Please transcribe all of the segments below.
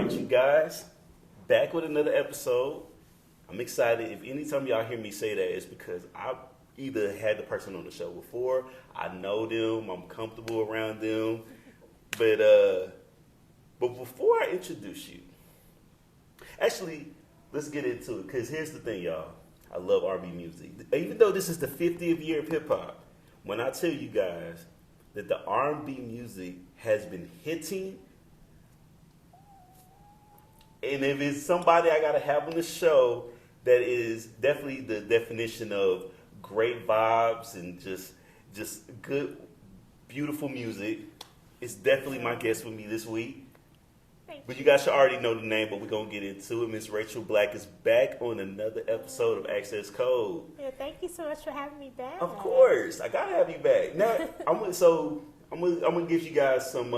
right, you guys, back with another episode. I'm excited. If anytime y'all hear me say that, it's because I either had the person on the show before, I know them, I'm comfortable around them. But before I introduce you, actually, let's get into it. Because here's the thing, y'all. I love R&B music. Even though this is the 50th year of hip hop, when I tell you guys that the R&B music has been hitting, and if it's somebody I gotta have on the show that is definitely the definition of great vibes and just good, beautiful music, it's definitely my guest with me this week. But you guys should already know the name, but we're going to get into it. Miss Rachel Black is back on another episode of Access Code. Yeah, thank you so much for having me back. Of course. I got to have you back. Now, I'm going to give you guys some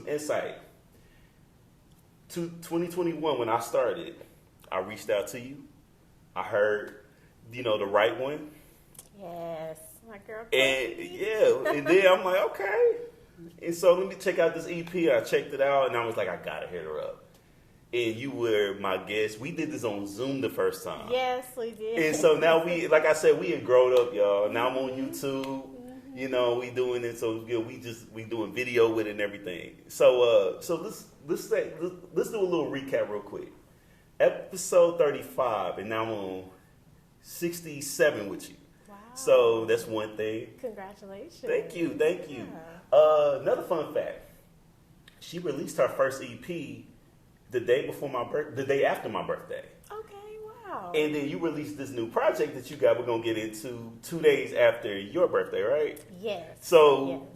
insight. To 2021, when I started, I reached out to you. I heard, the right one. Yes, my girl. And then I'm like, okay. And so let me check out this EP. I checked it out, and I was like, I gotta hit her up. And you were my guest. We did this on Zoom the first time. Yes, we did. And so now like I said, we had grown up, y'all. Now I'm on YouTube. We doing it. So we doing video with it and everything. So let's do a little recap real quick. Episode 35, and now I'm on 67 with you. Wow. So that's one thing. Congratulations. Thank you. Yeah. Another fun fact: she released her first EP the day after my birthday. Okay, wow. And then you released this new project that you got. We're gonna get into 2 days after your birthday, right? Yes. So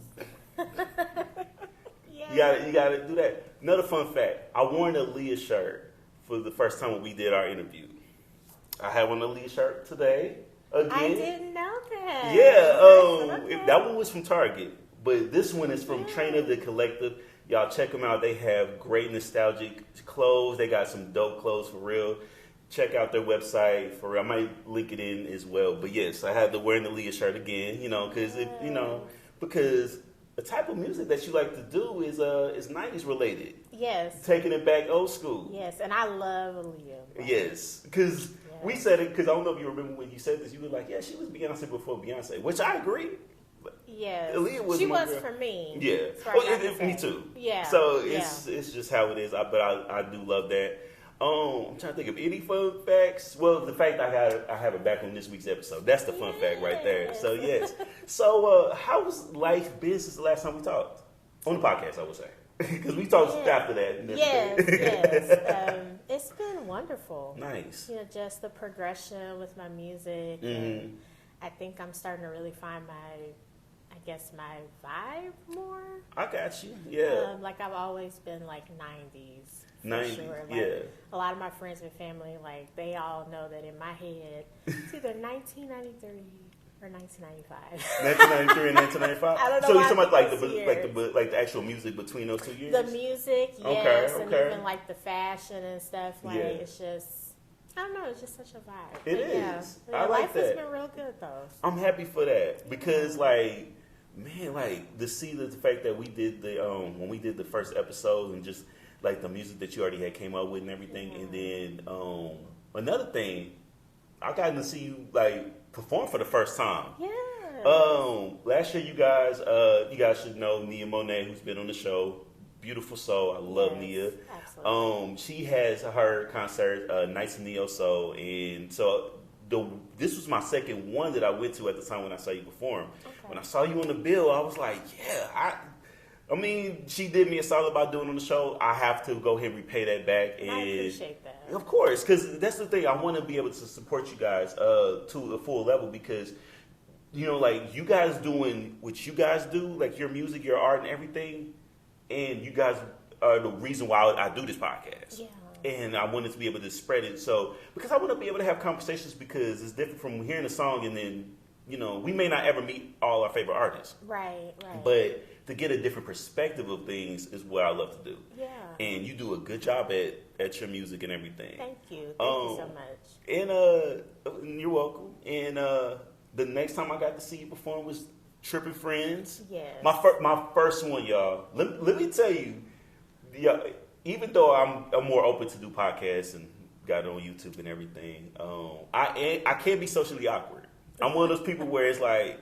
yes. you gotta do that. Another fun fact: I wore an Aaliyah shirt for the first time when we did our interview. I have on an Aaliyah shirt today. Again. I didn't know that. Yeah, Okay. that one was from Target, but this one is from Trainer the Collective. Y'all check them out. They have great nostalgic clothes. They got some dope clothes for real. Check out their website for real. I might link it in as well. But yes, I had to wear the Leah shirt again, because the type of music that you like to do is 90s related. Yes. Taking it back old school. Yes, and I love Aaliyah. Yes, because we said it, because I don't know if you remember when you said this, you were like, yeah, she was Beyonce before Beyonce, which I agree. Yes. She was for me. Yeah. Me too. Yeah. So it's just how it is. But I do love that. I'm trying to think of any fun facts. Well, the fact I have it back on this week's episode. That's the fun fact right there. So yes. So how's life been since the last time we talked? On the podcast, I would say. Because we talked after that. Yes. It's been wonderful. Nice. Just the progression with my music. Mm-hmm. And I think I'm starting to really find my vibe more. I got you. Yeah. Like I've always been like 90s. 90s, sure. A lot of my friends and family, they all know that in my head, it's either 1993 or 1995. 1993 and 1995. I don't know. So you're talking about like the actual music between those 2 years? The music, yes, and even like the fashion and stuff. It's just, I don't know. It's just such a vibe. It is. Yeah, I like life that. has been real good though. I'm happy for that because to see the fact that we did when we did the first episode and just like the music that you already had came up with and everything, and then another thing, I got to see you perform for the first time. Yeah. Last year, you guys should know Nia Monet, who's been on the show. Beautiful soul. I love Nia. Absolutely. She has her concert, Nights in Neo Soul, and so this was my second one that I went to at the time when I saw you perform. Okay. When I saw you on the bill, I was like, yeah, I mean, she did me a solid by doing on the show. I have to go ahead and repay that back. And I appreciate that. Of course, because that's the thing. I want to be able to support you guys to a full level because, you guys doing what you guys do, like your music, your art, and everything, and you guys are the reason why I do this podcast. Yeah. And I wanted to be able to spread it. So, because I want to be able to have conversations because it's different from hearing a song and then, we may not ever meet all our favorite artists. Right. But to get a different perspective of things is what I love to do. Yeah. And you do a good job at your music and everything. Thank you. Thank you so much. And you're welcome. And the next time I got to see you perform was Trippin' Friends. Yes. My first one, y'all. Let me tell you, even though I'm more open to do podcasts and got it on YouTube and everything, I can't be socially awkward. I'm one of those people where it's like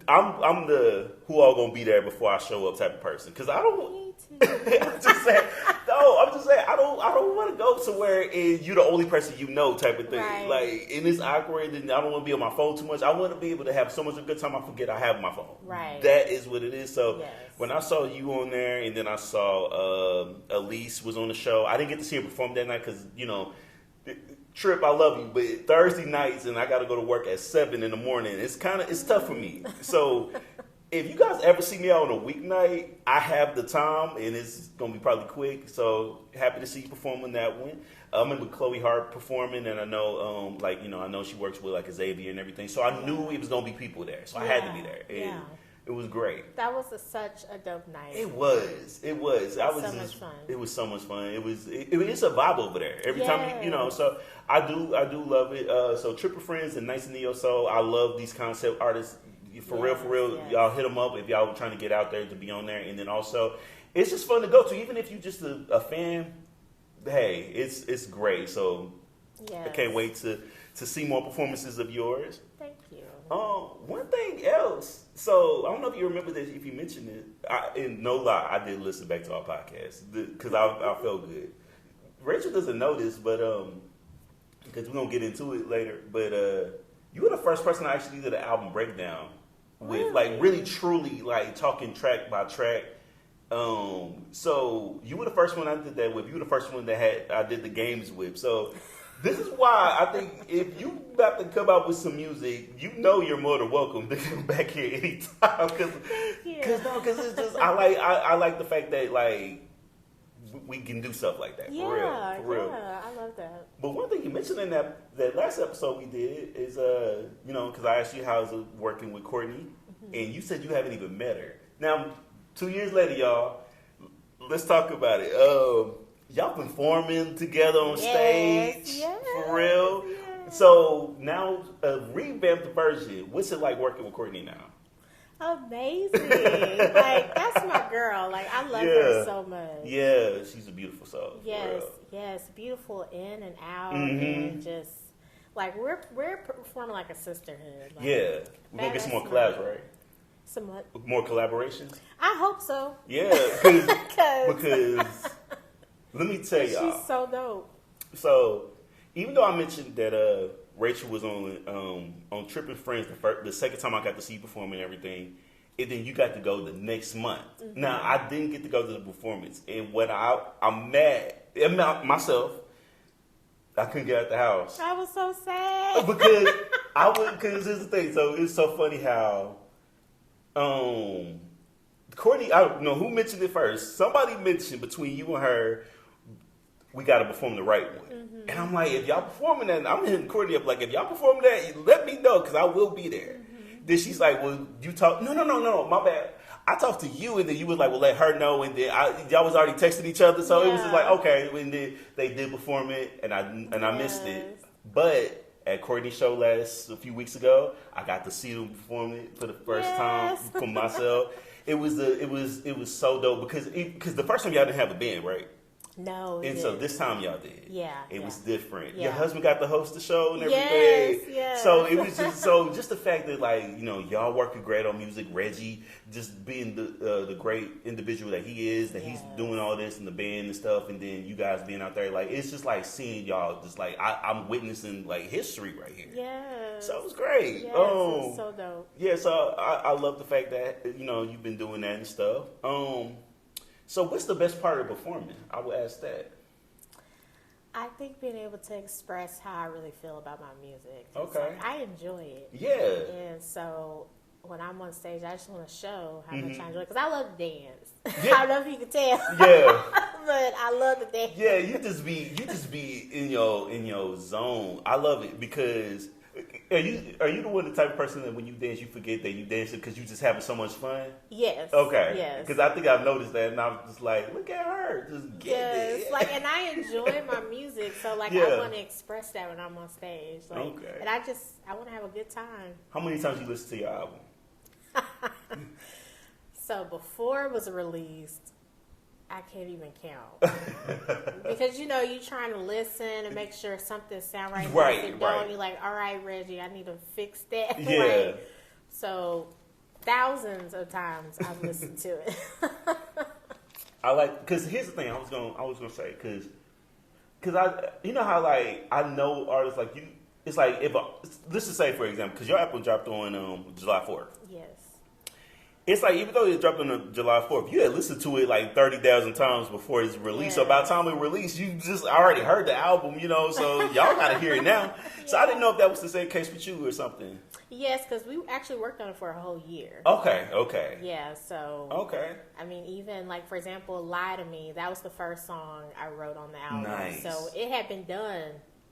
I'm the who all gonna be there before I show up type of person because I don't. I'm just saying. No, I'm just saying. I don't want to go somewhere and you're the only person you know type of thing. Right. Like, and it's awkward, and I don't want to be on my phone too much. I want to be able to have so much of a good time I forget I have my phone. Right. That is what it is. So Yes. when I saw you on there, and then I saw Elise was on the show. I didn't get to see her perform that night because Trip, I love you, but Thursday nights and I got to go to work at 7 in the morning. It's tough for me. So if you guys ever see me out on a weeknight, I have the time and it's gonna be probably quick. So happy to see you perform on that one. I remember Chloe Hart performing, and I know, I know she works with like Xavier and everything. So I knew it was gonna be people there, so I had to be there. And it was great. That was such a dope night. It was. It was. Much fun. It was so much fun. It's a vibe over there. Every time, so I do love it. So Triple Friends and Nice and Neo Soul. I love these concept artists. For real. Yes. Y'all hit them up if y'all trying to get out there to be on there. And then also, it's just fun to go to. Even if you're just a fan, hey, it's great. So I can't wait to see more performances of yours. Thank you. One thing else. So I don't know if you remember this. If you mentioned it, and no lie, I did listen back to our podcast because I felt good. Rachel doesn't know this, but because we're gonna get into it later. But you were the first person I actually did an album breakdown with, like really truly like talking track by track. So you were the first one I did that with. You were the first one that I did the games with. So this is why I think if you about to come out with some music, you're more than welcome to come back here anytime. Because it's just I like the fact that like we can do stuff like that. For real. Yeah, I love that. But one thing you mentioned in that last episode we did is because I asked you how's it working with Courtney, and you said you haven't even met her. Now 2 years later, y'all, let's talk about it. Y'all performing together on stage, for real. Yes. So now, revamped version. What's it like working with Courtney now? Amazing! Like that's my girl. Like I love her so much. Yeah, she's a beautiful soul. Yes, beautiful in and out, and just like we're performing like a sisterhood. Like, we're gonna get some more collabs, right? Some what? More collaborations. I hope so. Yeah, because let me tell y'all, she's so dope. So even though I mentioned that Rachel was on Trippin' Friends the second time I got to see you perform and everything, and then you got to go the next month. Now I didn't get to go to the performance, and what I'm mad at myself. I couldn't get out the house. I was so sad because here's the thing. So it's so funny how Courtney. I don't know who mentioned it first. Somebody mentioned between you and her, we got to perform the right one. And I'm like, if y'all performing that, I'm hitting Courtney up like, if y'all performing that, let me know because I will be there. Then she's like, well, you talk. No, my bad. I talked to you, and then you was like, well, let her know. And then y'all was already texting each other, so it was just like, okay. And then they did perform it, and I missed it. But at Courtney's show a few weeks ago, I got to see them perform it for the first time for myself. It was so dope because the first time y'all didn't have a band, right? No. And so this time y'all did. Yeah. It was different. Yeah. Your husband got to host the show and everything. Yes. So it was just the fact that like, y'all working great on music, Reggie just being the great individual that he is, that he's doing all this in the band and stuff, and then you guys being out there, like it's just like seeing y'all just like I'm witnessing like history right here. Yes. So it was great. Yes, it was so dope. Yeah, so I love the fact that you've been doing that and stuff. So what's the best part of performing? I would ask that. I think being able to express how I really feel about my music. Okay. Like, I enjoy it. Yeah. And so when I'm on stage, I just want to show how much I enjoy it. Because I love to dance. Yeah. I don't know if you can tell. Yeah. But I love to dance. Yeah, you just be in your zone. I love it because are you the one, the type of person that when you dance you forget that you dancing because you just having so much fun? Yes. Okay. Yes. Because I think I've noticed that, and I'm just like, look at her, just get it. Like, and I enjoy my music, so like I want to express that when I'm on stage. Like, okay. And I want to have a good time. How many times you listen to your album? So before it was released, I can't even count. Because, you know, you're trying to listen and make sure something sounds right. Right, if it right. don't, you're like, all right, Reggie, I need to fix that. Yeah. Like, so, thousands of times I've listened to it. I like, because here's the thing I was gonna say, because I, you know how like I know artists like you. It's like if let's just say for example, because your album dropped on July 4th. Yes. It's like even though it dropped on July 4th, you had listened to it like 30,000 times before it's released. So by the time it released, you just already heard the album, you know. So y'all gotta hear it now. So I didn't know if that was the same case with you or something. Yes, because we actually worked on it for a whole year. Okay. Yeah, so. Okay. I mean, even like, for example, Lie to Me, that was the first song I wrote on the album. Nice. So it had been done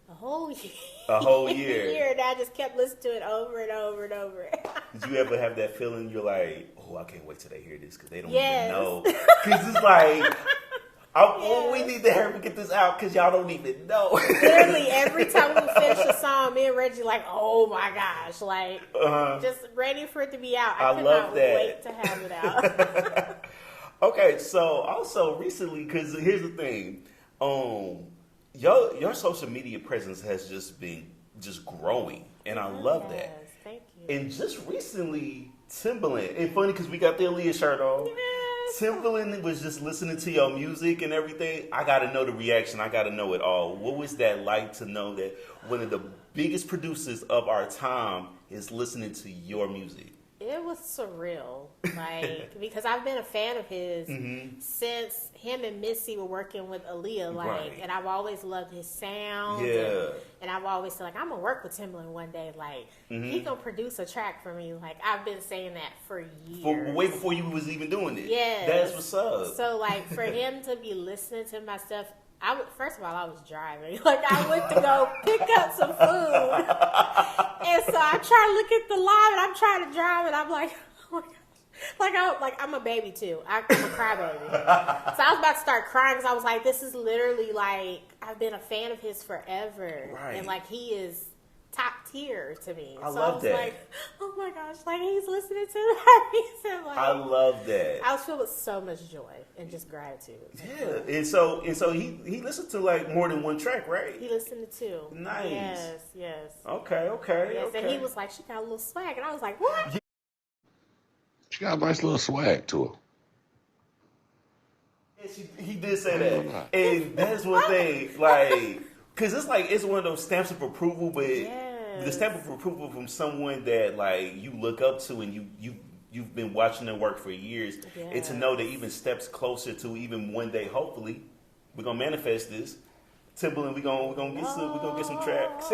a whole year. A whole year. And I just kept listening to it over and over and over. Did you ever have that feeling you're like, oh, I can't wait till they hear this because they don't Yes. even know? Because it's like, oh, we need to hurry get this out because y'all don't even know. Literally, every time we finish a song, me and Reggie like, oh my gosh, like, just ready for it to be out. I could love not that. wait to have it out. Okay, so also recently, because here's the thing, your social media presence has just been growing, and I love that. Yes, thank you. And just recently, Timbaland, and funny because we got the Aaliyah shirt on. Yes. Timbaland was just listening to your music and everything. I got to know the reaction. I got to know it all. What was that like to know that one of the biggest producers of our time is listening to your music? It was surreal, like, because I've been a fan of his since him and Missy were working with Aaliyah, like, Right. and I've always loved his sound. Yeah. And I've always said, like, I'm going to work with Timbaland one day. Like, he going to produce a track for me. Like, I've been saying that for years. Way before you was even doing it. Yes. That's what's up. So, like, for him to be listening to my stuff, first of all, I was driving. Like, I went to go pick up some food. And so I try to look at the live, and I'm trying to drive, and I'm like, oh my gosh. I'm a baby, too. I'm a crybaby. So I was about to start crying because I was like, this is literally, like, I've been a fan of his forever. Right. And, like, he is top tier to me. I so love I was that. like, oh my gosh, like, he's listening to me. So, like, I love that. I was filled with so much joy and just gratitude. Yeah, and so he listened to like more than one track, right? He listened to two. Nice. Yes. Okay. Yes, okay. and he was like, she got a little swag. And I was like, what? She got a nice little swag to her. Yeah, he did say that, and that's one thing, like, because it's like it's one of those stamps of approval, but the stamp of approval from someone that like you look up to, and you've been watching their work for years, and to know that even steps closer to even one day, hopefully, we're gonna manifest this. Timbaland, we're gonna get some tracks.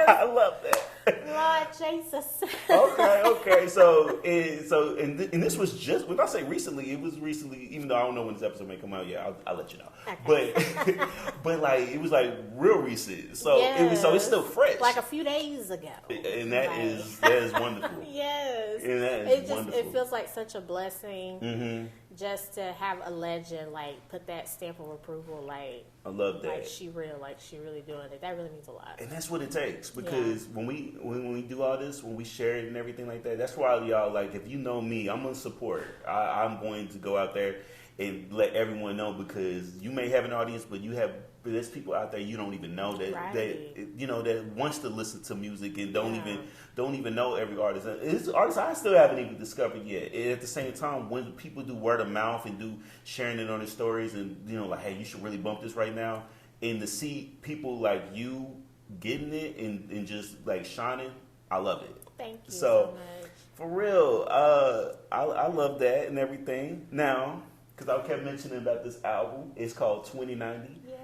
I love that. Lord Jesus. Okay. So this was just, when I say recently, it was recently, even though I don't know when this episode may come out yet, I'll let you know. Okay. But like, it was like real recent. So it's still fresh. Like a few days ago. And that is wonderful. Yes. And that is wonderful. It feels like such a blessing just to have a legend, like, put that stamp of approval, like, I love that. like she really doing it. That really means a lot. And that's what it takes, because when we do all this, when we share it and everything like that, that's why y'all, like, if you know me, I'm gonna support. I'm going to go out there and let everyone know, because you may have an audience, but there's people out there you don't even know that wants to listen to music and don't even know every artist. And it's artists I still haven't even discovered yet. And at the same time, when people do word of mouth and do sharing it on their stories, and like, hey, you should really bump this right now, and to see people like you getting it and just like shining, I love it. Thank you so much. For real, I love that and everything. Now, because I kept mentioning about this album, it's called 2090. Yeah.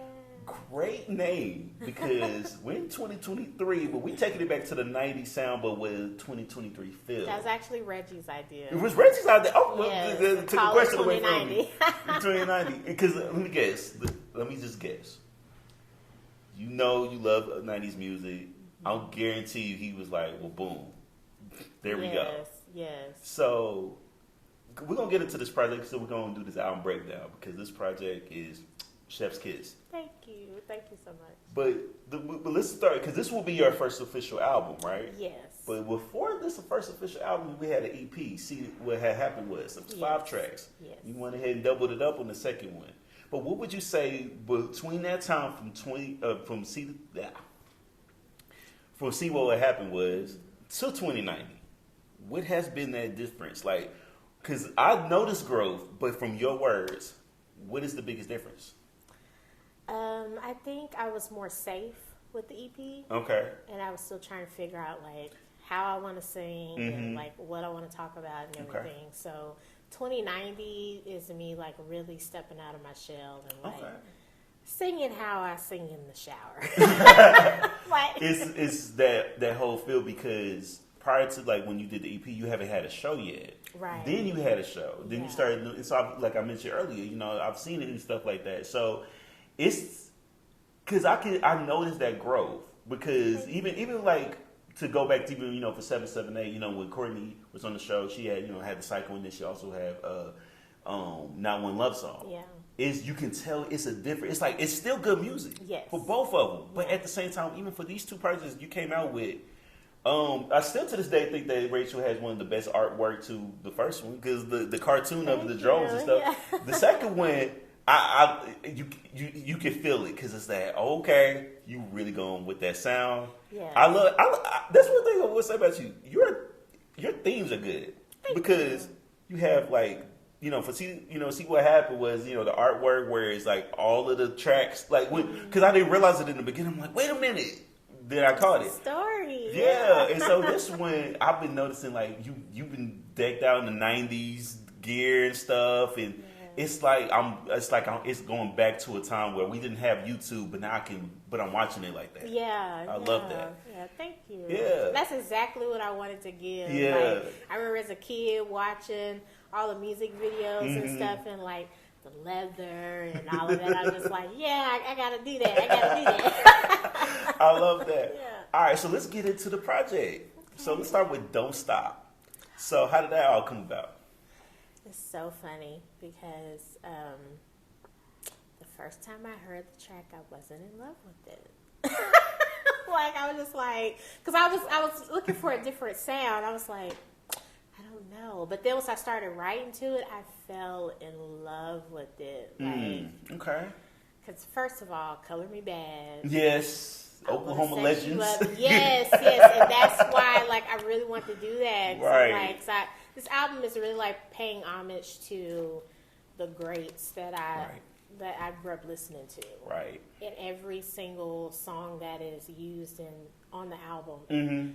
Great name, because we're in 2023, but we taking it back to the 90s sound, but with 2023 feel. That was actually Reggie's idea. It was Reggie's idea. Oh, yes. took the question away from me. 2090. 2090. Because let me guess. Let me just guess. You know you love 90s music. I'll guarantee you he was like, well, boom. There we go. Yes. So we're going to get into this project, so we're going to do this album breakdown, because this project is Chef's Kiss. Thank you so much. But let's start, because this will be your first official album, right? Yes. But before this first official album, we had an EP. See, what had happened was it was 5 tracks. Yes. You went ahead and doubled it up on the second one. But what would you say between that time from See What Happened was to 2090? What has been that difference? Like, because I noticed growth, but from your words, what is the biggest difference? I think I was more safe with the EP. Okay. And I was still trying to figure out like how I want to sing and like what I want to talk about and everything. Okay. So 2090 is me like really stepping out of my shell and like singing how I sing in the shower. Like, it's that whole feel, because prior to like when you did the EP, you haven't had a show yet. Right. Then you had a show. Then you started. And so like I mentioned earlier, you know, I've seen it and stuff like that. So it's because I noticed that growth, because even like to go back to even, you know, for 778, you know, when Courtney was on the show, she had, you know, had the cycle, and then she also had Not One Love Song. Yeah. You can tell it's a different. It's like it's still good music. Yes. For both of them, but at the same time, even for these two projects you came out with. I still to this day think that Rachel has one of the best artwork to the first one, because the cartoon of the drones and stuff. Yeah. The second one, you can feel it, because it's that you really going with that sound. Yeah. That's one thing I will say about you. Your themes are good. Because you have like, you know, See What Happened was, you know, the artwork where it's like all of the tracks, like because I didn't realize it in the beginning. I'm like, wait a minute. Then I caught it. Story. Yeah. And so this one, I've been noticing like you've been decked out in the '90s gear and stuff, and it's it's going back to a time where we didn't have YouTube, but I'm watching it like that. Yeah. I love that. Yeah, thank you. Yeah. That's exactly what I wanted to give. Yeah. Like, I remember as a kid watching all the music videos and stuff, and like the leather and all of that. I was just like, I gotta do that. I love that. Yeah. All right, so let's get into the project. Okay. So let's start with Don't Stop. So how did that all come about? It's so funny because the first time I heard the track, I wasn't in love with it. Like, I was just like, because I was looking for a different sound. I was like, I don't know. But then once I started writing to it, I fell in love with it. Like, okay. Because first of all, Color Me Bad. Yes. Oklahoma Legends. Yes. And that's why, like, I really want to do that. Right. Like, this album is really like paying homage to the greats that I grew up listening to. Right. In every single song that is used on the album. Mm-hmm.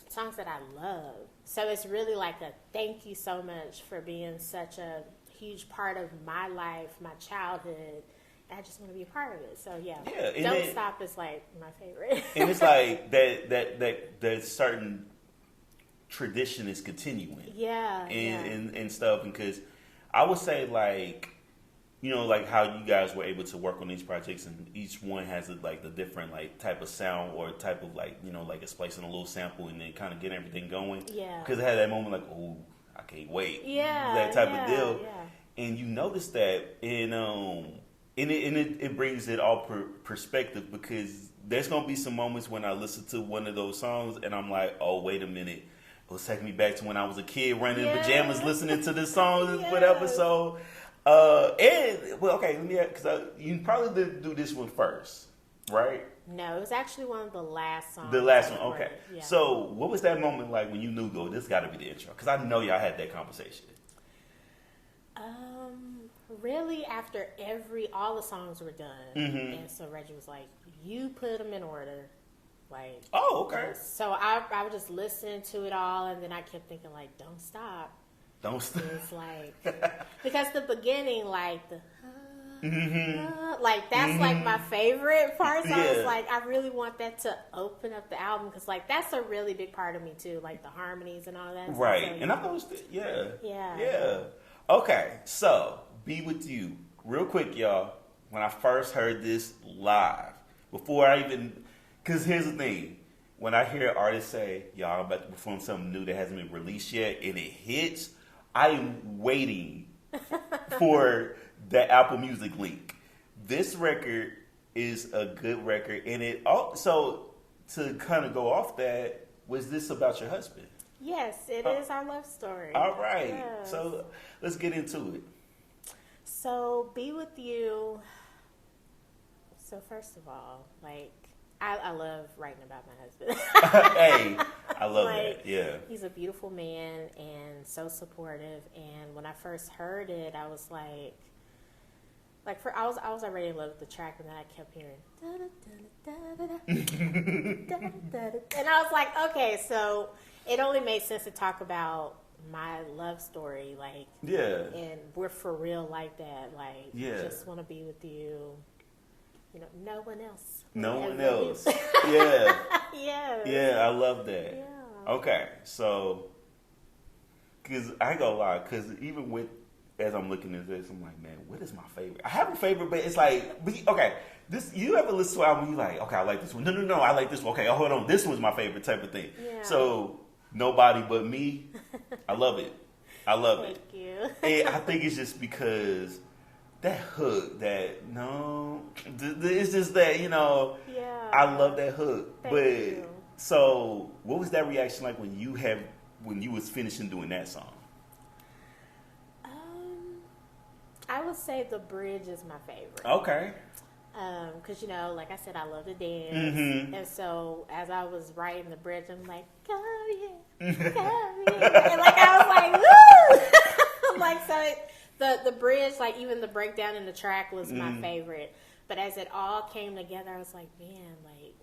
Songs that I love. So it's really like a thank you so much for being such a huge part of my life, my childhood. I just want to be a part of it. So yeah. Don't Stop is like my favorite. And it's like that certain tradition is continuing. Yeah. And stuff, because I would say, like, you know, like how you guys were able to work on these projects, and each one has like the different like type of sound or type of like, you know, like it's placing a little sample and then kind of get everything going. Yeah. Because it had that moment like, oh, I can't wait. Yeah. That type of deal. Yeah. And you notice that it brings it all perspective, because there's gonna be some moments when I listen to one of those songs and I'm like, oh, wait a minute, it was taking me back to when I was a kid running in pajamas listening to this song, whatever. So, let me ask, because you probably didn't do this one first, right? No, it was actually one of the last songs. The last one, okay. Yeah. So, what was that moment like when you knew, this got to be the intro? Because I know y'all had that conversation. Really, after all the songs were done, and so Reggie was like, "You put them in order." Like, oh, okay. So I was just listening to it all, and then I kept thinking, like, "Don't stop." Don't stop. It's like, because the beginning, like the like that's like my favorite part. So I was like, I really want that to open up the album, because like that's a really big part of me too, like the harmonies and all that. Right, so, and I noticed it. Yeah. Yeah. Okay, so Be With You, real quick, y'all. When I first heard this live, before I even, because here's the thing. When I hear artists say, y'all, I'm about to perform something new that hasn't been released yet, and it hits, I am waiting for the Apple Music link. This record is a good record, and it also, to kind of go off that, was this about your husband? Yes, it is our love story. All right. Yes. So let's get into it. So, Be With You. So, first of all, like, I love writing about my husband. Hey, I love Like, that. Yeah. He's a beautiful man and so supportive. And when I first heard it, I was like I was already in love with the track, and then I kept hearing and I was like, okay, so it only made sense to talk about my love story, like, Yeah. and we're for real like that, like, Yeah. just want to be with you, no one else. No one Ever else. you. Yeah. Yeah. Yeah, I love that. Yeah. Okay, so, because I ain't gonna lie, because even as I'm looking at this, I'm like, man, what is my favorite? I have a favorite, but it's like, okay, you ever listen to an album, you like, okay, I like this one. No, I like this one. Okay, hold on, this one's my favorite type of thing. Yeah. So, Nobody But Me, I love it. I love it. Thank you. And I think it's just because that hook, it's just that, Yeah. I love that hook. Thank but you. so, what was that reaction like when you was finishing doing that song? I would say the bridge is my favorite. Okay. Because, like I said, I love to dance. Mhm. And so as I was writing the bridge, I'm like, come here, come here. And like, I was like, woo! Like, so the bridge, like even the breakdown in the track was my favorite. But as it all came together, I was like, man, like,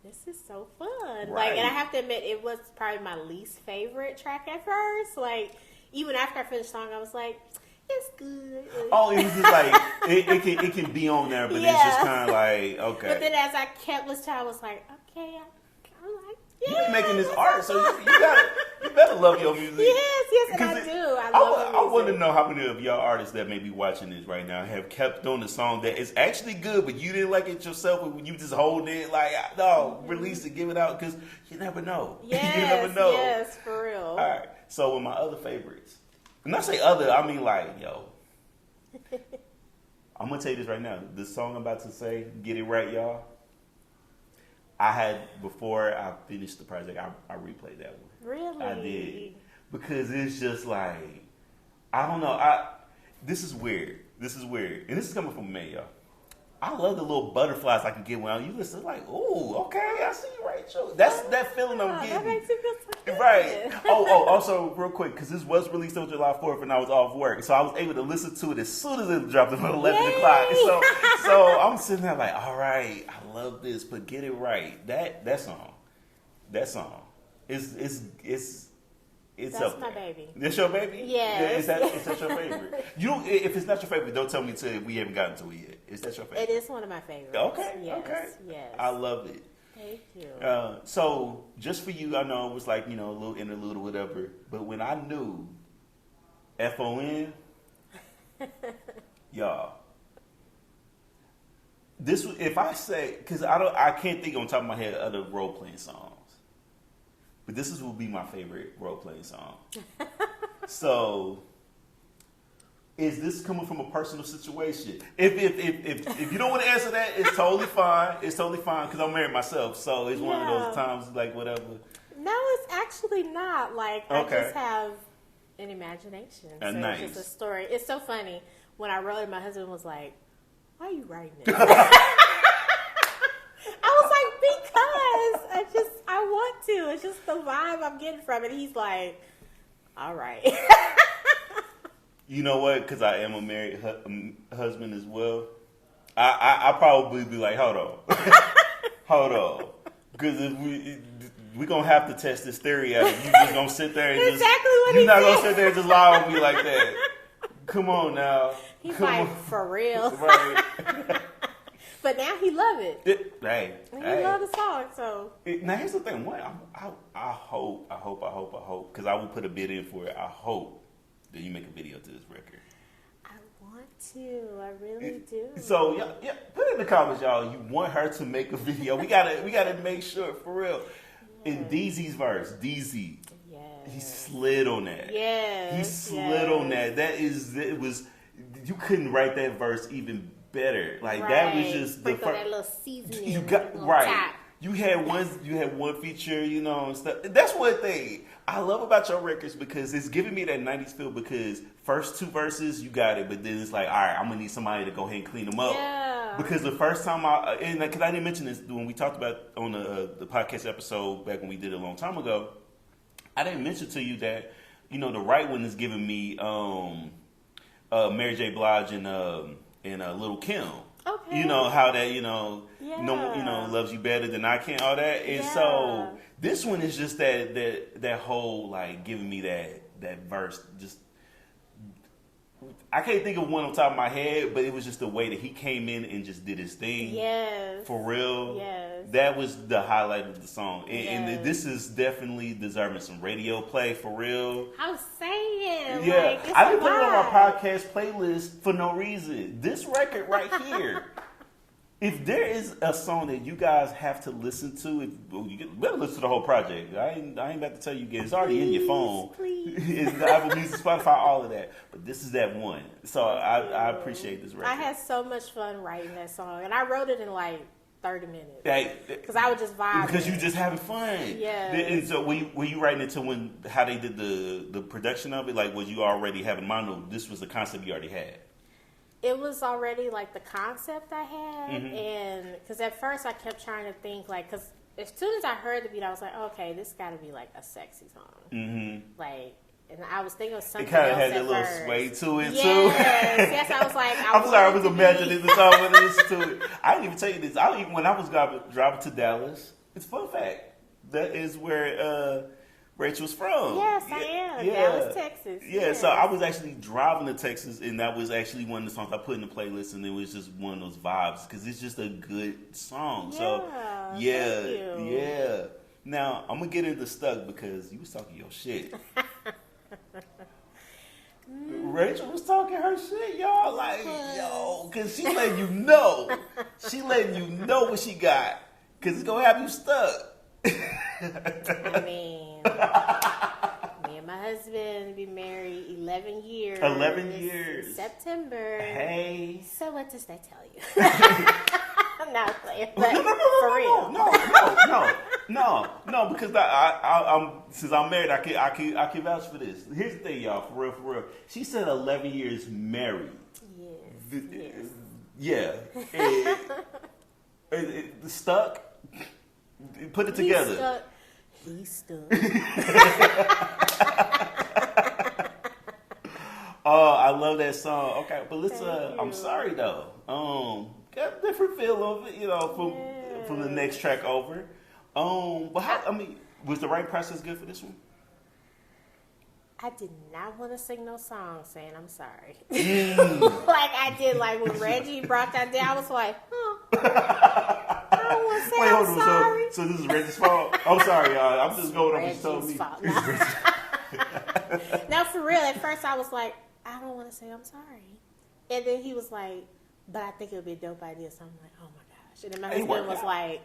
this is so fun. Right. Like, and I have to admit, it was probably my least favorite track at first. Like, even after I finished the song, I was like, it's good. Oh, it was just like it can be on there, but it's just kind of like, okay. But then as I kept listening, I was like, okay, I'm like, yeah. You be making this art, so you better love your music. Yes, and I do. I love I want to know how many of y'all artists that may be watching this right now have kept on the song that is actually good, but you didn't like it yourself, and when you just hold it, like, no, release it, give it out, because you never know. Yes, you never know. yes, for real. All right. So with my other favorites, when I say other, I mean like, yo, I'm gonna tell you this right now. The song I'm about to say, "Get It Right, Y'all." I had before I finished the project, I replayed that one. Really? I did, because it's just like, I don't know. This is weird, and this is coming from me, y'all. I love the little butterflies I can get when you listen. Like, ooh, okay, I see you, Rachel. That's that feeling I'm getting. That makes it feel so good. Right. Also, real quick, because this was released on July 4th and I was off work. So I was able to listen to it as soon as it dropped at 11 Yay! o'clock. So I'm sitting there like, all right, I love this, but Get It Right. That song. It's That's up my there. baby. That's your baby? Yes. Is that your favorite? If it's not your favorite, don't tell me till we haven't gotten to it yet. Is that your favorite? It is one of my favorites. Okay. Yes, Okay. yes. I love it. Thank you. So just for you, I know it was like, a little interlude or whatever, but when I knew FON, y'all, if I say, because I can't think on top of my head of other role playing songs, but this will be my favorite role playing song. So, is this coming from a personal situation? If you don't want to answer that, it's totally fine. It's totally fine because I'm married myself, so it's one of those times like whatever. No, it's actually not. Like, I Okay. just have an imagination. So Nice. it's just a story. It's so funny. When I wrote it, my husband was like, why are you writing it? I was like, because I want to. It's just the vibe I'm getting from it. He's like, all right. You know what? Because I am a married husband as well. I probably be like, hold on, because if we gonna have to test this theory out. If you just gonna sit there and Exactly what you're he not said. gonna sit there and just lie on me like that. Come on now. He's Come like, on. for real. Right. But now he love it. Hey. He love the song, so. Now here's the thing. I hope, because I will put a bid in for it. I hope that you make a video to this record. I want to. I really do. So yeah, put in the comments, y'all. You want her to make a video? We gotta make sure for real. In DZ's verse, DZ, Yes. he slid on that. Yes. He slid on that. It was. You couldn't write that verse even better. Like that was just Sprinkle that little seasoning. You got on right. top. You had one feature, you know, and stuff. That's one thing I love about your records because it's giving me that '90s feel. Because first 2 verses you got it, but then it's like, all right, I'm gonna need somebody to go ahead and clean them up. Yeah. Because the first time because I didn't mention this when we talked about on the podcast episode back when we did it a long time ago, I didn't mention to you that the right one is giving me Mary J. Blige and Lil' Kim. Okay. You know how that Yeah. loves you better than I can, all that. And so this one is just that whole like giving me that verse. Just I can't think of one on top of my head, but it was just the way that he came in and just did his thing. Yes. For real. Yes. That was the highlight of the song. And Yes. this is definitely deserving some radio play for real. I'm saying. Yeah, Like, it's I didn't put it on my vibe. podcast playlist for no reason. This record right here, if there is a song that you guys have to listen to, you better listen to the whole project. I ain't about to tell you again. It's already in your phone. Please. It's Apple Music, Spotify, all of that. But this is that one. So I appreciate this record. I had so much fun writing that song, and I wrote it in like 30 minutes. Hey, Because I was just vibing. because you just having fun. Yes. And so were you writing it to how they did the production of it? Like, was you already having in mind, or this was a concept you already had? It was already like the concept I had, Mm-hmm. and because at first I kept trying to think like, because as soon as I heard the beat, I was like, okay, this got to be like a sexy song. Mm-hmm. Like, and I was thinking of It something kind of else had at that little first. sway to it, Yes, too. yes, I was like, I'm sorry, I was wanted to imagining be- the song when I listened to it. I didn't even tell you this. When I was driving to Dallas, it's a fun fact. That is where Rachel's from. Yes, I am. Dallas, Texas. Yeah, Yes. so I was actually driving to Texas, and that was actually one of the songs I put in the playlist, and it was just one of those vibes because it's just a good song. So, Yeah, thank you. yeah. Now I'm gonna get into Stuck because you was talking your shit. Rachel was talking her shit, y'all. Like, yo, because she letting you know. She letting you know what she got. Because it's going to have you stuck. I mean, me and my husband been married 11 years. 11 years. September. Hey. So what does that tell you? I'm not playing, but for real. No, because I'm since I'm married, I can vouch for this. Here's the thing, y'all, for real. She said 11 years married. Yes. Yeah. Stuck. Put it together. He's stuck. Oh, I love that song. Okay, but let's. Thank I'm you. sorry though. Got a different feel of it, from the next track over. But was the right process good for this one? I did not want to sing no song saying I'm sorry. Mm. Like I did, like when Reggie brought that down, I was like, I don't want to say Wait, I'm hold on. sorry. So this is Reggie's fault. I'm sorry, y'all. I'm just going off what you told Reggie's me. fault. No, for real. At first, I was like, I don't want to say I'm sorry, and then he was like, but I think it would be a dope idea. So I'm like, oh my gosh. And then my It husband worked was out. like,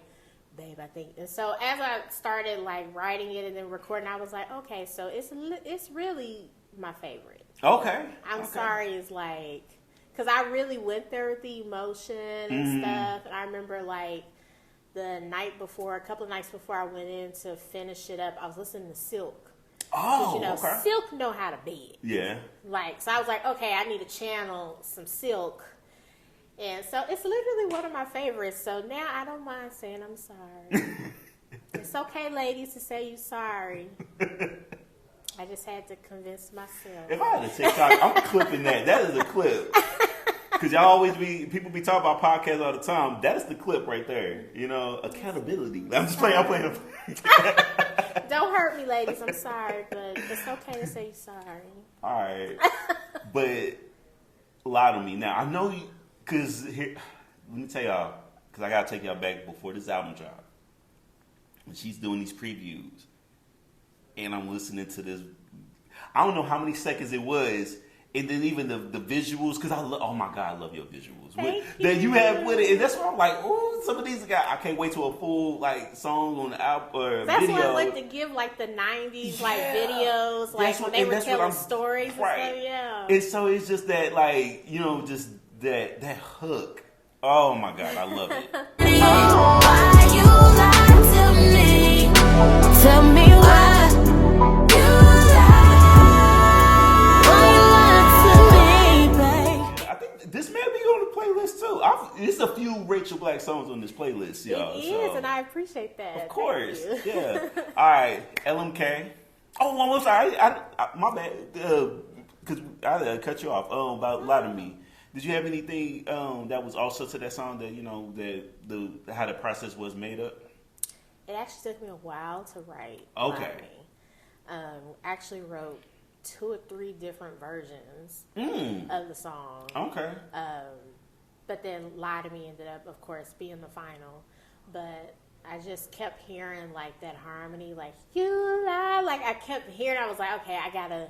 babe, I think. And so as I started like writing it and then recording, I was like, okay, so it's really my favorite. Okay. I'm Okay. sorry is like, because I really went there with the emotion and stuff. And I remember like the night before, a couple of nights before I went in to finish it up, I was listening to Silk. Oh, Because, okay. Silk know how to bid. Yeah. Like, so I was like, okay, I need to channel some Silk. And so it's literally one of my favorites. So now I don't mind saying I'm sorry. It's okay, ladies, to say you sorry. I just had to convince myself. If I had a TikTok, I'm clipping that. That is a clip. Because y'all always people be talking about podcasts all the time. That's the clip right there. Accountability. I'm just playing. I'm playing. Don't hurt me, ladies. I'm sorry, but it's okay to say you're sorry. All right. But lie to me. Now, I know you, because here, let me tell y'all, because I got to take y'all back before this album drop. When she's doing these previews, and I'm listening to this, I don't know how many seconds it was, and then even the visuals, because oh my God, I love your visuals. Thank That you you. have with it, and that's why I'm like, ooh, some of these guys, I can't wait to a full like song on the album or That's video. why I like to give like the 90s like Yeah. videos, like That's when what- they and were that's what telling I'm- stories right. and stuff. Yeah. And so it's just that, like, just that hook. Oh my God, I love it. Why you lie? Tell me why you lie. Why you lie to me, babe? I think this may be on the playlist too. There's a few Rachel Black songs on this playlist, y'all. It is, and I appreciate that. Of course, Thank you. yeah. All right, LMK. Oh, I'm sorry. My bad. Because I cut you off. About Lie to Me. Did you have anything that was also to that song that that how the process was made up? It actually took me a while to write. Okay. Lie to Me. Actually wrote 2 or 3 different versions of the song. Okay. But then Lie to Me ended up, of course, being the final. But I just kept hearing like that harmony, like you lie. Like I kept hearing. I was like, okay, I gotta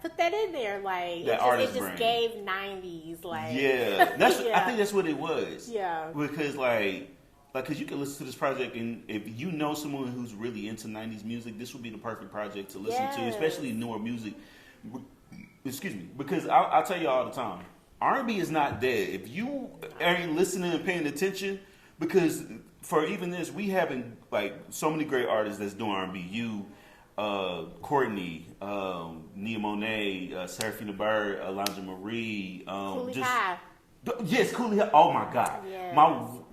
put that in there. Like it just gave 90s. Like yeah, I think that's what it was. Yeah, because because you can listen to this project, and if you know someone who's really into 90s music, this would be the perfect project to listen to, especially newer music. Excuse me, because I'll tell you all the time, R&B is not dead. If you ain't listening and paying attention, because for even this, we having like so many great artists that's doing R&B. Courtney, Nia Monet, Seraphina Bird, Alondra Marie, yes, Cooley. Oh my God! Yes.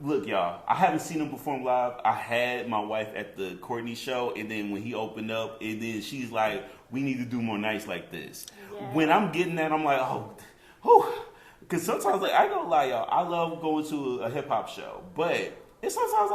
Look, y'all. I haven't seen him perform live. I had my wife at the Courtney show, and then when he opened up, and then she's like, "We need to do more nights like this." Yeah. When I'm getting that, I'm like, "Oh, because sometimes, like, I don't lie, y'all. I love going to a hip hop show, but sometimes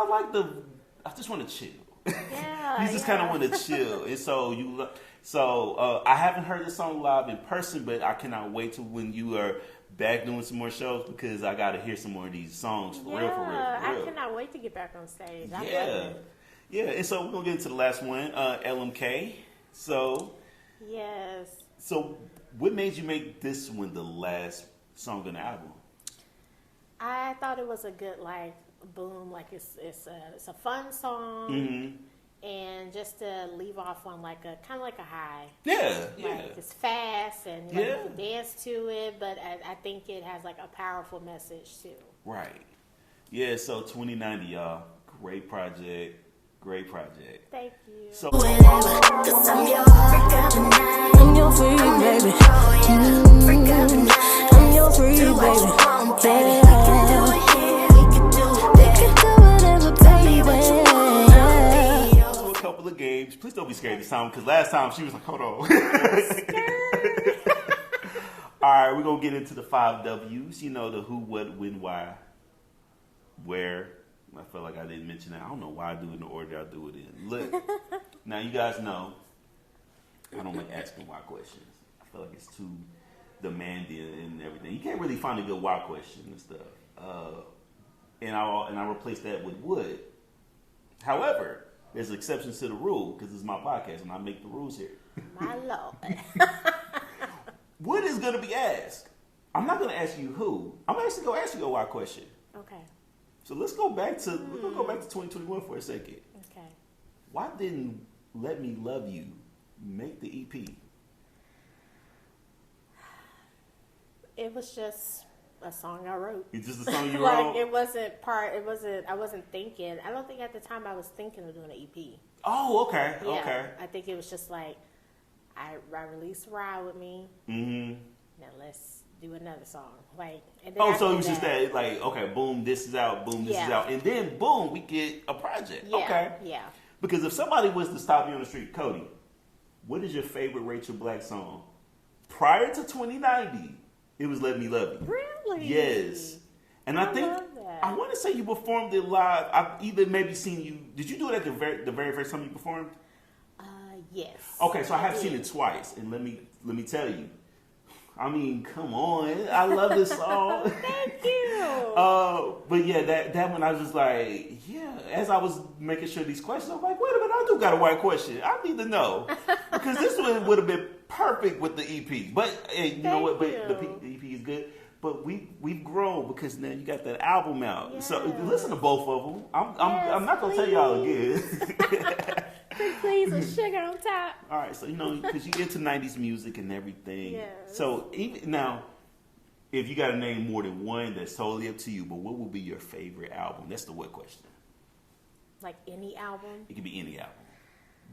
I just want to chill." Yeah, You just kind of want to chill, and so I haven't heard this song live in person, but I cannot wait to when you are back doing some more shows because I got to hear some more of these songs for real. I cannot wait to get back on stage. I love it. Yeah, and so we're gonna get into the last one, LMK. So yes. So what made you make this one the last song on the album? I thought it was a good boom, it's a fun song, and just to leave off on kind of like a high. Yeah. It's fast and you can dance to it, but I think it has a powerful message too. Right. Yeah. So 2090, y'all, great project. Thank you. So. Cause I'm your freak of the night. I'm your freak, baby. Freak of the night. I'm your freak, baby. We can do it here. We can do whatever, baby. Do a couple of games. Please don't be scared this time, because last time she was like, hold on. All right, we're gonna get into the 5 W's. You know, the who, what, when, why, where. I feel like I didn't mention that. I don't know why I do it in the order I do it in. Look, now you guys know I don't like asking why questions. I feel like it's too demanding and everything. You can't really find a good why question and stuff. And I replace that with would. However, there's exceptions to the rule because it's my podcast and I make the rules here. My Lord. What is going to be asked? I'm not going to ask you who. I'm actually going to ask you a why question. Okay. So let's go back to 2021 for a second. Okay. Why didn't Let Me Love You make the EP? It was just a song I wrote. It's just a song you wrote? I wasn't thinking. I don't think at the time I was thinking of doing an EP. Oh, okay. Yeah, Okay. I think it was just I released Ride With Me. Mm-hmm. Now let's do another song. And then So it was just that, okay, boom, this is out, boom, this is out. And then, boom, we get a project. Yeah, okay. Yeah. Because if somebody was to stop you on the street, Cody, what is your favorite Rachel Black song? Prior to 2090, it was Let Me Love You. Really? Yes. And I think, love that. I want to say you performed it live. I've even maybe seen you, did you do it at the very first time you performed? Yes. Okay, so I have seen it twice. And let me tell you, I mean, come on. I love this song. Thank you. But yeah, that one I was just like, yeah. As I was making sure these questions, I'm like, wait a minute, I do got a white question. I need to know. Because this one would have been perfect with the EP. But hey, you know what? But the EP is good. But we've grown because now you got that album out. Yes. So listen to both of them. I'm not gonna tell y'all again. Please, with sugar on top. All right, so because you into 90s music and everything. Yes. So even now, if you got to name more than one, that's totally up to you. But what would be your favorite album? That's the what question. Like any album? It could be any album.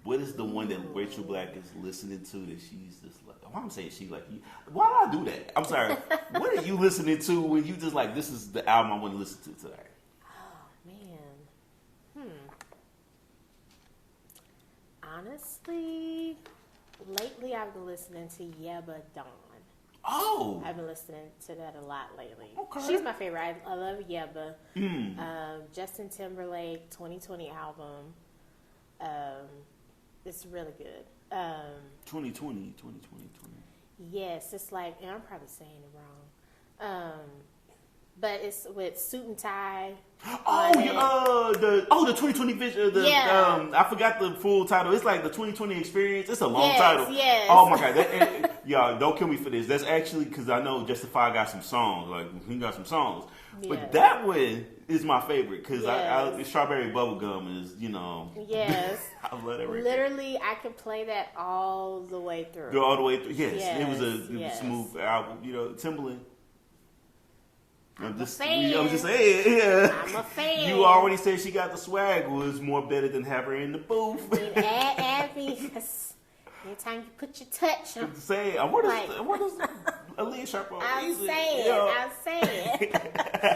What is the one that Rachel Black is listening to that she's just like? Why I'm saying she like you? Why do I do that? I'm sorry. What are you listening to when you just like this is the album I want to listen to today? Oh man. Honestly, lately I've been listening to Yeba Dawn. Oh, I've been listening to that a lot lately. Okay. She's my favorite. I love Yeba. Justin Timberlake 2020 album. It's really good. 2020. Yes, it's like, and I'm probably saying it wrong. But it's with Suit and Tie. The 2020 vision. I forgot the full title. It's like the 2020 experience. It's a long title. Yes. Oh my god, y'all don't kill me for this. That's actually because I know Justify got some songs. Like he got some songs, but that one is my favorite because I Strawberry Bubblegum is Yes. I love that record. Literally, I could play that all the way through. Go all the way through. Yes, Yes, it was a smooth album. Timbaland. I'm a fan. I'm just saying, yeah. I'm a fan. You already said she got the swag was more better than have her in the booth. Add me. Anytime you put your touch on. I'm saying, what is Aaliyah Sharp? I'm saying.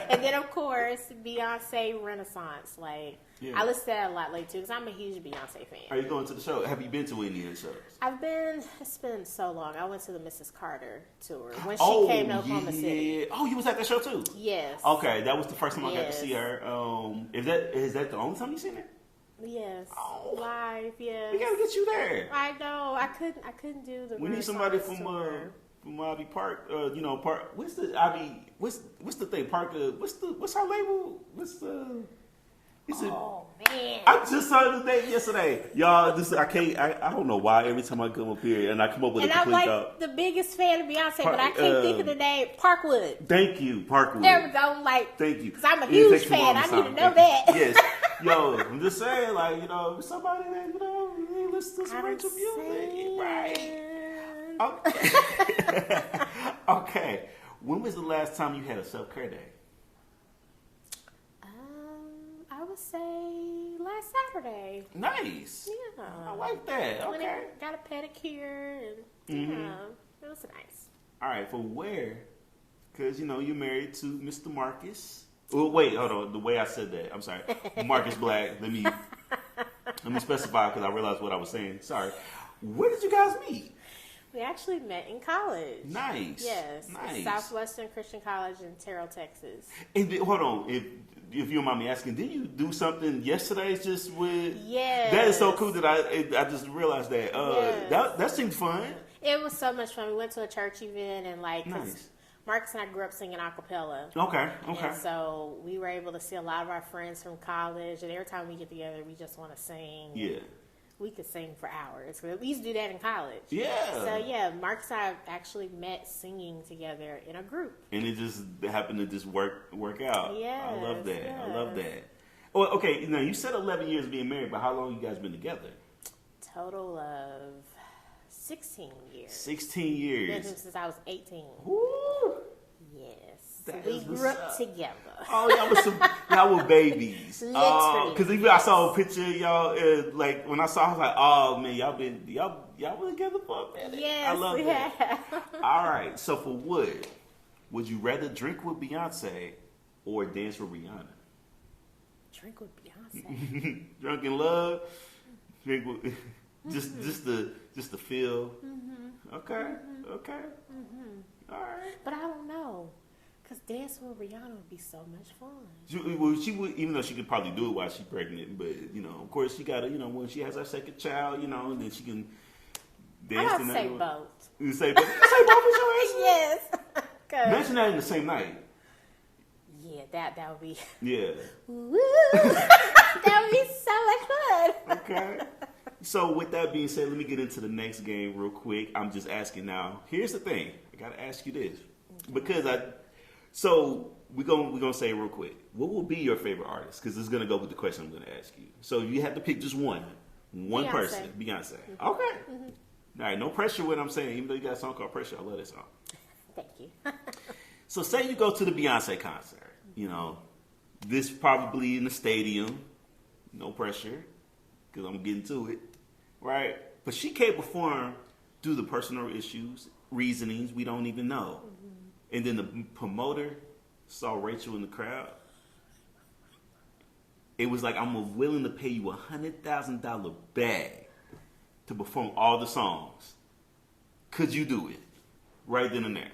And then, of course, Beyonce Renaissance. I listen to that a lot lately, too, because I'm a huge Beyonce fan. Are you going to the show? Have you been to any of the shows? It's been so long. I went to the Mrs. Carter tour when she came to Oklahoma City. Oh, you was at that show, too? Yes. Okay, that was the first time I got to see her. Is that the only time you seen her? Yes. Oh. Live, yes. We gotta get you there. I know. I couldn't do the We need somebody from Ivy Park, Park. What's the Ivy? What's the thing? Park. What's our label? Oh man! I just saw the name yesterday, y'all. I don't know why every time I come up here and I come up with a complete I'm like the biggest fan of Beyonce, but I can't think of the name. Parkwood. Thank you, Parkwood. There we go. Thank you. Because I'm a huge fan. I need to know that. Yes. Yo, I'm just saying, somebody that they listen to some Rachel music, right? Okay. Okay. When was the last time you had a self-care day? I would say last Saturday. Nice. Yeah. I like that. Okay. Got a pedicure and it was nice. All right. For where? Because you're married to Mr. Marcus. Oh, wait, hold on. The way I said that, I'm sorry. Marcus Black. Let me specify because I realized what I was saying. Sorry. Where did you guys meet? We actually met in college. Nice. Yes. Nice. Southwestern Christian College in Terrell, Texas. And hold on, if you don't mind me asking, did you do something yesterday just with? Yes. That is so cool that I just realized that. That seemed fun. It was so much fun. We went to a church event and nice. Marcus and I grew up singing a cappella. Okay. And so we were able to see a lot of our friends from college, and every time we get together, we just want to sing. Yeah. We could sing for hours. We used to do that in college. Yeah. So Marcus and I actually met singing together in a group. And it just happened to just work out. Yeah. I love that. Yes. I love that. Well, okay, now you said 11 years being married, but how long you guys been together? Total of 16 years. 16 years. Been since I was 18. Woo! Yes. That we grew up together. Oh, y'all were babies. Literally. Because even I saw a picture of y'all, when I saw, I was like, oh man, y'all were together for a minute. Yes, I love that. All right, so for would you rather drink with Beyonce or dance with Rihanna? Drink with Beyonce. Drunk in love, drink with just the feel. Mm-hmm. Okay. Mm-hmm. All right. But I don't know. Because dancing with Rihanna would be so much fun. She would, even though she could probably do it while she's pregnant, but, of course she got to, when she has her second child, and then she can dance. I'm going to say both. You say both? You say both is your answer? Yes. Imagine that in the same night. Yeah, that would be. Yeah. Woo! That would be so much fun. Okay. So with that being said, let me get into the next game real quick. I'm just asking now. Here's the thing. I got to ask you this. Because So we're gonna say it real quick. What will be your favorite artist? Because this is gonna go with the question I'm gonna ask you. So you have to pick just one Beyonce. person. Beyonce. Okay. Mm-hmm. All right. No pressure. What I'm saying, even though you got a song called "Pressure," I love that song. Thank you. So say you go to the Beyonce concert. This probably in the stadium. No pressure, because I'm getting to it. right? But she can't perform due to personal issues, reasonings we don't even know. And then the promoter saw Rachel in the crowd. It was like, I'm willing to pay you $100,000 bag to perform all the songs. Could you do it? Right then and there.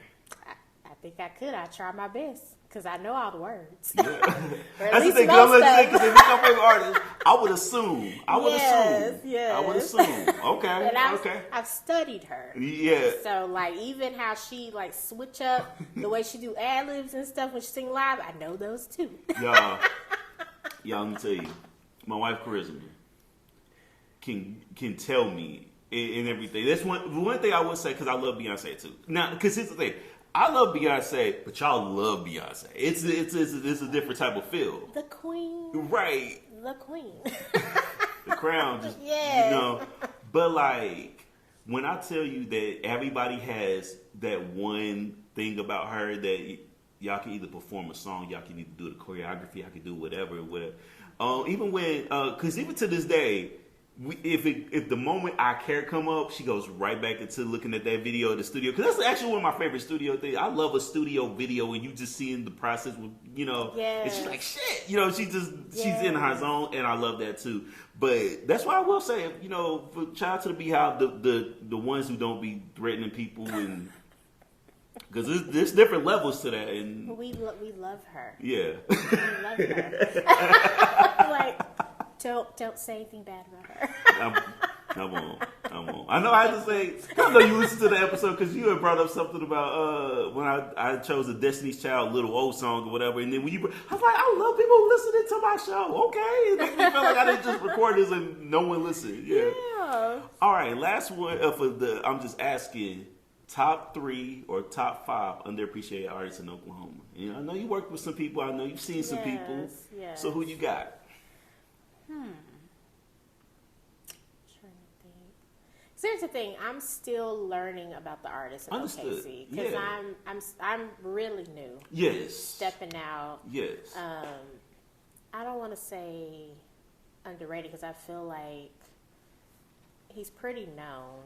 I think I could. I try my best because I know all the words. Yeah. Or at That's the least thing. most Because of if them. it's your favorite artist, I would assume. Yes. I would assume. Okay. And Okay. I've studied her. Yeah. So like even how she like switch up the way she do ad libs and stuff when she sing live, I know those too. Y'all, let me tell you, my wife Charisma can tell me and everything. That's one thing I would say, because I love Beyonce too. Now, because here's the thing, I love Beyonce, but y'all love Beyonce. It's a different type of feel. The queen. Right. The queen. The crown, just Yes. you know. But like, when I tell you that everybody has that one thing about her that y'all can either perform a song, y'all can either do the choreography, y'all can do whatever. Even when, because even to this day, if the moment I care come up, she goes right back into looking at that video of the studio. Because that's actually one of my favorite studio things. I love a studio video and you just seeing the process with, and she's like, shit, she's in her zone, and I love that too. But that's why I will say, for shout out to the Beehive, the ones who don't be threatening people, and because there's different levels to that. And we love her. Yeah. We love her. Like, don't say anything bad about her. I won't. I know I had to say, I know you listened to the episode because you had brought up something about when I chose the Destiny's Child Little Old song or whatever, and then when I was like, I love people listening to my show. Okay, and then you felt like I didn't just record this and no one listened. Yeah. All right, last one I'm just asking, top 3 or top 5 underappreciated artists in Oklahoma. I know you worked with some people. I know you've seen some people. Yes. So who you got? So here's the thing: I'm still learning about the artists in Understood. OKC because Yeah. I'm really new. Yes. Stepping out. Yes. I don't want to say underrated because I feel like he's pretty known,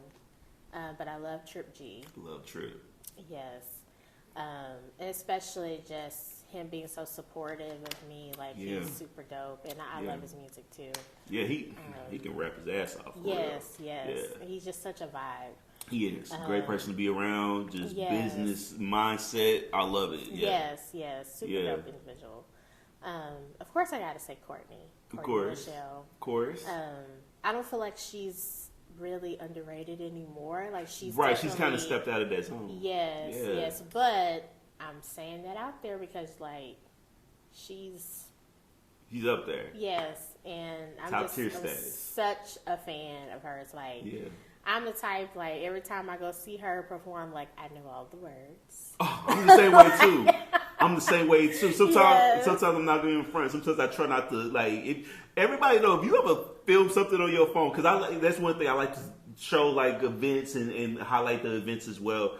but I love Trip G. Love Trip. Yes, and especially just him being so supportive of me. Like he's super dope, and I love his music too. Yeah, he can rap his ass off. Yes. Yeah. He's just such a vibe. He is. Great person to be around. Just business mindset. I love it. Yeah. Yes. Super dope individual. Of course, I got to say Courtney. Of course. Michelle. Of course. I don't feel like she's really underrated anymore. Like she's right. She's kind of stepped out of that zone. Yes. But I'm saying that out there because like she's up there. Yes, and I'm such a fan of hers. Like, I'm the type, like, every time I go see her perform, like, I know all the words. Oh, I'm the same way, too. Sometimes I'm not going in front. Sometimes I try not to, like, everybody know, if you ever film something on your phone, because that's one thing I like to show, like, events and highlight the events as well.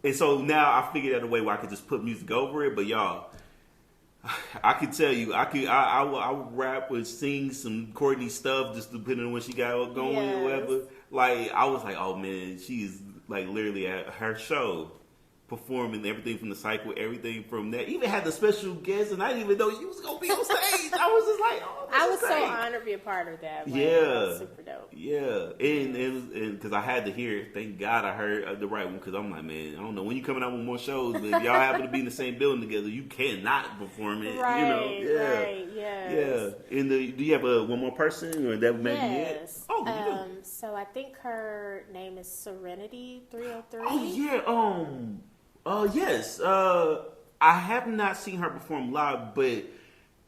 And so now I figured out a way where I could just put music over it, but y'all, I can tell you, I would rap and sing some Courtney stuff just depending on when she got going or whatever. Like, I was like, oh man, she's like literally at her show performing everything from the cycle, everything from that. Even had the special guest, and I didn't even know you was gonna be on stage. I was just like, oh, I was so honored to be a part of that. Like, that was super dope. Yeah, and because I had to hear it. Thank God I heard the right one, because I'm like, man, I don't know when you coming out with more shows, but if y'all happen to be in the same building together, you cannot perform it. Right, Yeah. And do you have one more person, or that may be it? Oh, you do. So I think her name is Serenity 303. Oh yeah. Yes. I have not seen her perform live, but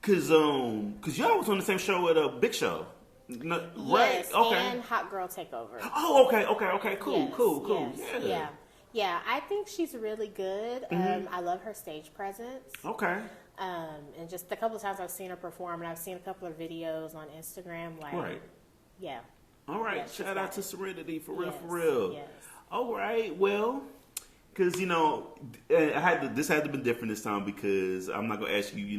cause y'all was on the same show at a Big Show. No, right? Yes, okay. and Hot Girl Takeover. Oh, okay. Cool. Yes, yeah. I think she's really good. I love her stage presence. Okay. And just a couple of times I've seen her perform, and I've seen a couple of videos on Instagram. Like, right. Yeah. All right. Yeah, shout out to Serenity for real, yes, for real. Yes. All right. Well, because this had to be different this time, because I'm not gonna ask you,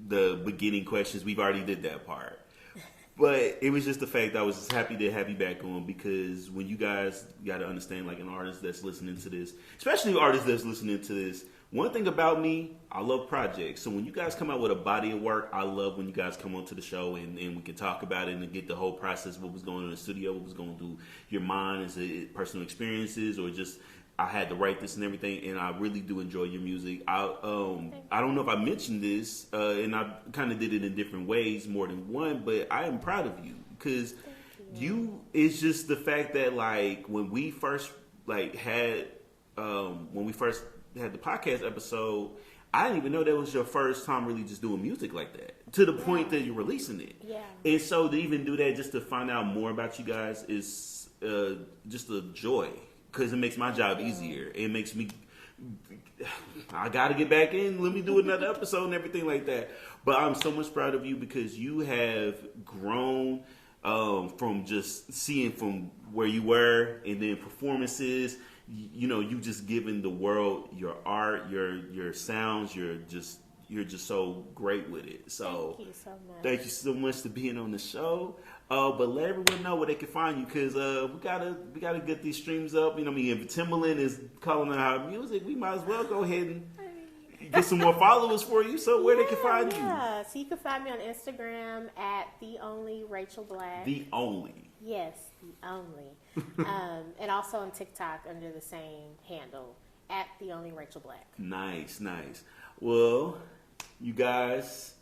the beginning questions. We've already did that part. But it was just the fact that I was just happy to have you back on, because when you guys got to understand, like an artist that's listening to this, especially artists that's listening to this, one thing about me, I love projects. So when you guys come out with a body of work, I love when you guys come onto the show and we can talk about it and get the whole process, what was going on in the studio, what was going through your mind, is it personal experiences or just I had to write this and everything. And I really do enjoy your music. I don't know if I mentioned this, and I kind of did it in different ways, more than one, but I am proud of you because you. It's just the fact that like when we first had the podcast episode, I didn't even know that was your first time really just doing music like that, to the point that you're releasing it. Yeah. And so to even do that, just to find out more about you guys, is just a joy, because it makes my job easier. It makes me, I got to get back in, let me do another episode and everything like that. But I'm so much proud of you because you have grown from just seeing from where you were and then performances. You know, you just given the world your art, your sounds. You're just so great with it. So thank you so much. Thank you so much for being on the show. But let everyone know where they can find you, because we gotta get these streams up. You know, what I mean, if Timbaland is calling out our music, we might as well go ahead and get some more followers for you. So where they can find you? Yeah, so you can find me on Instagram at the only Rachel Black. The only. Yes, the only. And also on TikTok under the same handle at the only Rachel Black. Nice. Well, you guys,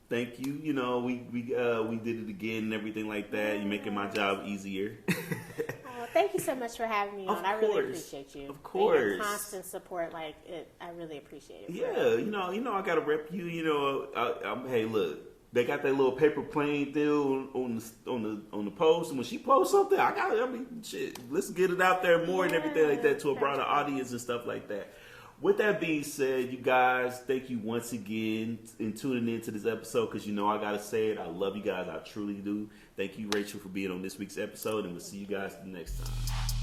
thank you. You know, we did it again and everything like that. You're making my job easier. Oh, thank you so much for having me on. I really appreciate you. Of course. And your constant support, like it, I really appreciate it. Yeah, you know, I gotta rep you. You know, hey, look. They got that little paper plane deal on the post, and when she posts something, shit, let's get it out there more and everything like that to a broader audience and stuff like that. With that being said, you guys, thank you once again in tuning into this episode, because you know I gotta say it. I love you guys, I truly do. Thank you, Rachel, for being on this week's episode, and we'll see you guys the next time.